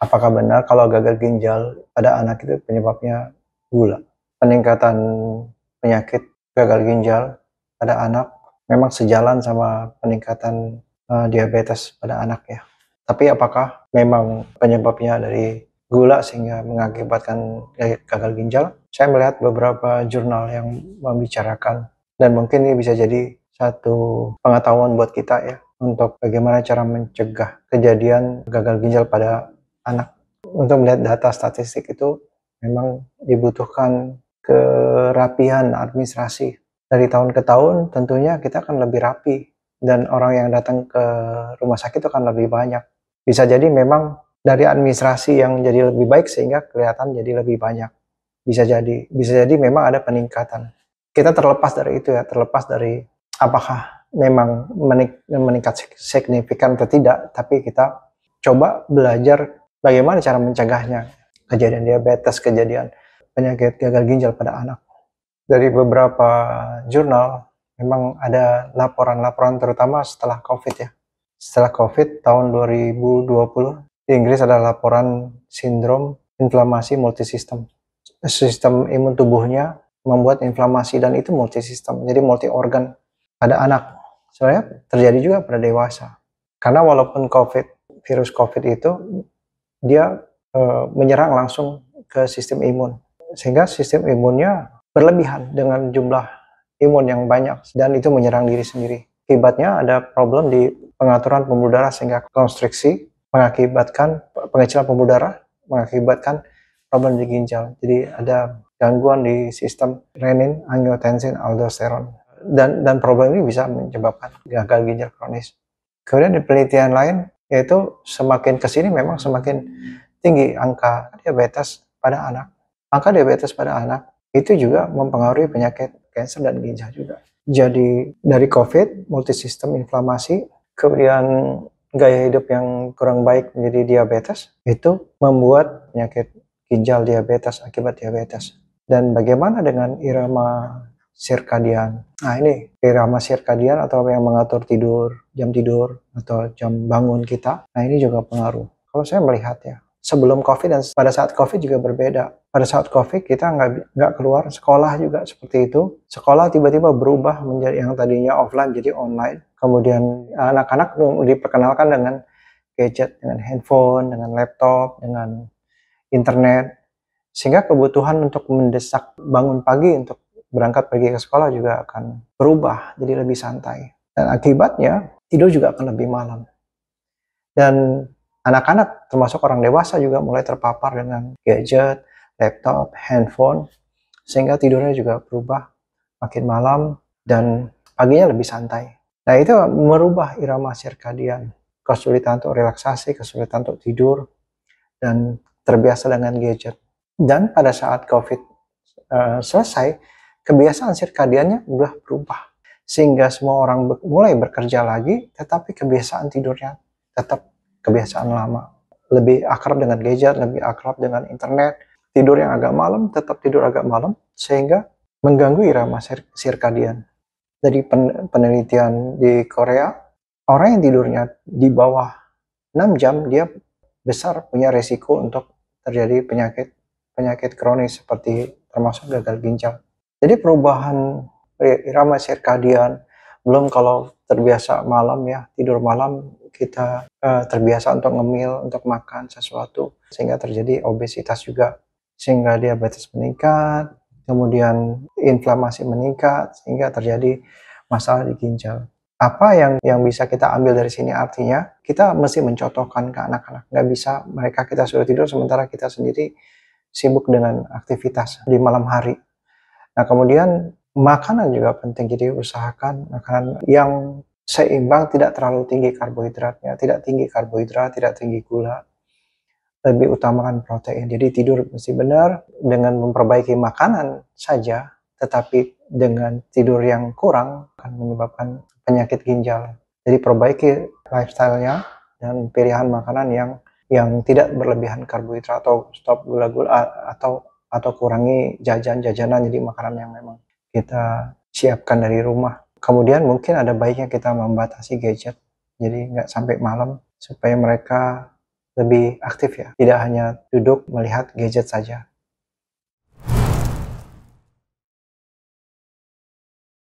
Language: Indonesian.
Apakah benar kalau gagal ginjal pada anak itu penyebabnya gula? Peningkatan penyakit gagal ginjal pada anak memang sejalan sama peningkatan diabetes pada anak ya. Tapi apakah memang penyebabnya dari gula sehingga mengakibatkan gagal ginjal? Saya melihat beberapa jurnal yang membicarakan, dan mungkin ini bisa jadi satu pengetahuan buat kita ya, untuk bagaimana cara mencegah kejadian gagal ginjal pada anak. Untuk melihat data statistik itu memang dibutuhkan kerapihan administrasi. Dari tahun ke tahun tentunya kita akan lebih rapi, dan orang yang datang ke rumah sakit itu akan lebih banyak. Bisa jadi memang dari administrasi yang jadi lebih baik sehingga kelihatan jadi lebih banyak. Bisa jadi memang ada peningkatan. Kita terlepas dari itu ya, terlepas dari apakah memang meningkat signifikan atau tidak, tapi kita coba belajar bagaimana cara mencegahnya. Kejadian diabetes, kejadian penyakit gagal ginjal pada anak. Dari beberapa jurnal memang ada laporan-laporan terutama setelah COVID ya. Setelah COVID tahun 2020 di Inggris ada laporan sindrom inflamasi multisistem. Sistem imun tubuhnya membuat inflamasi, dan itu multisistem, jadi multi organ pada anak. Sebenarnya terjadi juga pada dewasa. Karena walaupun virus COVID itu dia menyerang langsung ke sistem imun, sehingga sistem imunnya berlebihan dengan jumlah imun yang banyak, dan itu menyerang diri sendiri. Akibatnya ada problem di pengaturan pembuluh darah sehingga konstriksi, mengakibatkan pengecilan pembuluh darah, mengakibatkan problem di ginjal. Jadi ada gangguan di sistem renin, angiotensin, aldosteron, dan problem ini bisa menyebabkan gagal ginjal kronis. Kemudian di penelitian lain, yaitu semakin kesini memang semakin tinggi angka diabetes pada anak. Angka diabetes pada anak itu juga mempengaruhi penyakit kanker dan ginjal juga. Jadi dari COVID, multisistem inflamasi, kemudian gaya hidup yang kurang baik menjadi diabetes, itu membuat penyakit ginjal diabetes akibat diabetes. Dan bagaimana dengan irama sirkadian? Nah ini irama sirkadian atau yang mengatur jam tidur atau jam bangun kita. Nah ini juga pengaruh. Kalau saya melihat ya, sebelum COVID dan pada saat COVID juga berbeda. Pada saat COVID kita nggak keluar, sekolah juga seperti itu. Sekolah tiba-tiba berubah menjadi yang tadinya offline jadi online. Kemudian anak-anak diperkenalkan dengan gadget, dengan handphone, dengan laptop, dengan internet. Sehingga kebutuhan untuk mendesak bangun pagi untuk berangkat pergi ke sekolah juga akan berubah, jadi lebih santai. Dan akibatnya tidur juga akan lebih malam. Dan anak-anak termasuk orang dewasa juga mulai terpapar dengan gadget, laptop, handphone, sehingga tidurnya juga berubah makin malam dan paginya lebih santai. Nah itu merubah irama sirkadian, kesulitan untuk relaksasi, kesulitan untuk tidur, dan terbiasa dengan gadget. Dan pada saat COVID selesai, kebiasaan sirkadiannya udah berubah. Sehingga semua orang mulai bekerja lagi, tetapi kebiasaan tidurnya tetap kebiasaan lama. Lebih akrab dengan gadget, lebih akrab dengan internet, tidur yang agak malam, tetap tidur agak malam, sehingga mengganggu irama sirkadian. Dari penelitian di Korea, orang yang tidurnya di bawah 6 jam, dia besar punya resiko untuk terjadi penyakit kronis seperti termasuk gagal ginjal. Jadi perubahan irama sirkadian, belum kalau terbiasa malam ya, tidur malam, kita terbiasa untuk ngemil, untuk makan sesuatu, sehingga terjadi obesitas juga, sehingga diabetes meningkat, kemudian inflamasi meningkat, sehingga terjadi masalah di ginjal. Apa yang bisa kita ambil dari sini? Artinya kita mesti mencontohkan ke anak-anak. Nggak bisa mereka kita sudah tidur sementara kita sendiri sibuk dengan aktivitas di malam hari. Nah kemudian makanan juga penting, jadi usahakan makanan yang seimbang, tidak terlalu tinggi karbohidratnya, tidak tinggi karbohidrat, tidak tinggi gula, lebih utamakan protein. Jadi tidur mesti benar, dengan memperbaiki makanan saja, tetapi dengan tidur yang kurang akan menyebabkan penyakit ginjal. Jadi perbaiki lifestyle-nya dan pilihan makanan yang tidak berlebihan karbohidrat, atau stop gula-gula, atau kurangi jajanan, jadi makanan yang memang kita siapkan dari rumah. Kemudian mungkin ada baiknya kita membatasi gadget, jadi nggak sampai malam, supaya mereka lebih aktif ya, tidak hanya duduk melihat gadget saja.